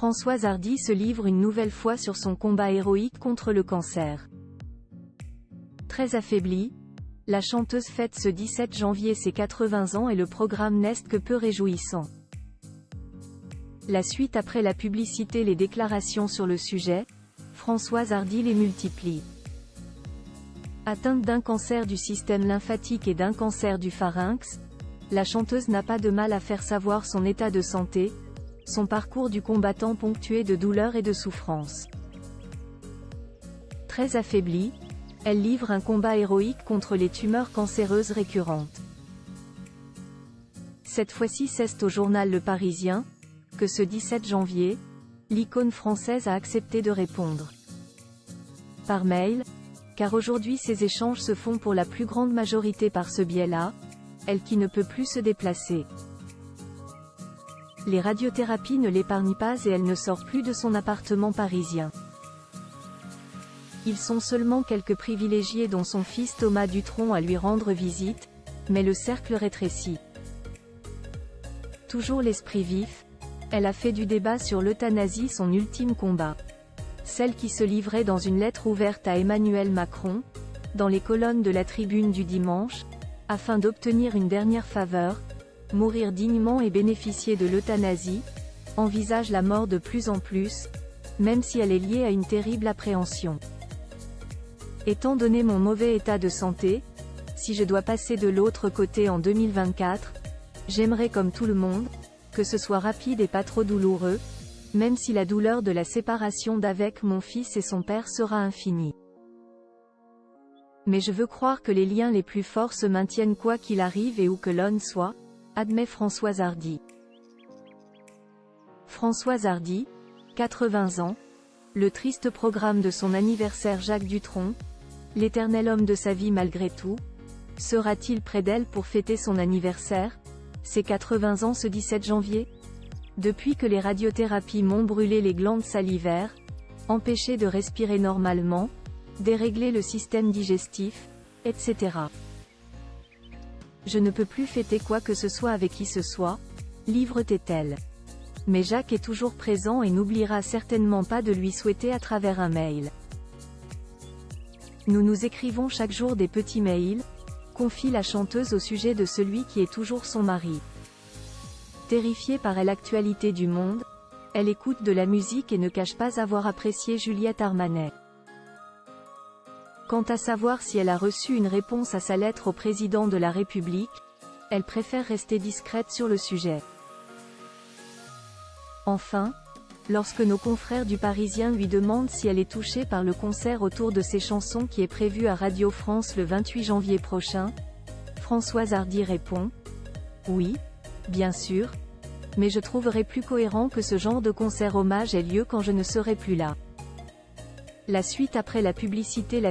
Françoise Hardy se livre une nouvelle fois sur son combat héroïque contre le cancer. Très affaiblie, la chanteuse fête ce 17 janvier ses 80 ans et le programme n'est que peu réjouissant. La suite après la publicité, les déclarations sur le sujet, Françoise Hardy les multiplie. Atteinte d'un cancer du système lymphatique et d'un cancer du pharynx, la chanteuse n'a pas de mal à faire savoir son état de santé, son parcours du combattant ponctué de douleurs et de souffrances. Très affaiblie, elle livre un combat héroïque contre les tumeurs cancéreuses récurrentes. Cette fois-ci, c'est au journal Le Parisien que ce 17 janvier, l'icône française a accepté de répondre. Par mail, car aujourd'hui ces échanges se font pour la plus grande majorité par ce biais-là, elle qui ne peut plus se déplacer. Les radiothérapies ne l'épargnent pas et elle ne sort plus de son appartement parisien. Ils sont seulement quelques privilégiés dont son fils Thomas Dutronc à lui rendre visite, mais le cercle rétrécit. Toujours l'esprit vif, elle a fait du débat sur l'euthanasie son ultime combat. Celle qui se livrait dans une lettre ouverte à Emmanuel Macron, dans les colonnes de la Tribune du dimanche, afin d'obtenir une dernière faveur, mourir dignement et bénéficier de l'euthanasie, envisage la mort de plus en plus, même si elle est liée à une terrible appréhension. Étant donné mon mauvais état de santé, si je dois passer de l'autre côté en 2024, j'aimerais comme tout le monde, que ce soit rapide et pas trop douloureux, même si la douleur de la séparation d'avec mon fils et son père sera infinie. Mais je veux croire que les liens les plus forts se maintiennent quoi qu'il arrive et où que l'on soit, admet Françoise Hardy. Françoise Hardy, 80 ans, le triste programme de son anniversaire Jacques Dutronc, l'éternel homme de sa vie malgré tout, sera-t-il près d'elle pour fêter son anniversaire, ses 80 ans ce 17 janvier? Depuis que les radiothérapies m'ont brûlé les glandes salivaires, empêché de respirer normalement, déréglé le système digestif, etc. Je ne peux plus fêter quoi que ce soit avec qui ce soit, livre-t-elle. Mais Jacques est toujours présent et n'oubliera certainement pas de lui souhaiter à travers un mail. Nous nous écrivons chaque jour des petits mails, confie la chanteuse au sujet de celui qui est toujours son mari. Terrifiée par l'actualité du monde, elle écoute de la musique et ne cache pas avoir apprécié Juliette Armanet. Quant à savoir si elle a reçu une réponse à sa lettre au président de la République, elle préfère rester discrète sur le sujet. Enfin, lorsque nos confrères du Parisien lui demandent si elle est touchée par le concert autour de ses chansons qui est prévu à Radio France le 28 janvier prochain, Françoise Hardy répond « Oui, bien sûr, mais je trouverais plus cohérent que ce genre de concert hommage ait lieu quand je ne serai plus là. » La suite après la publicité.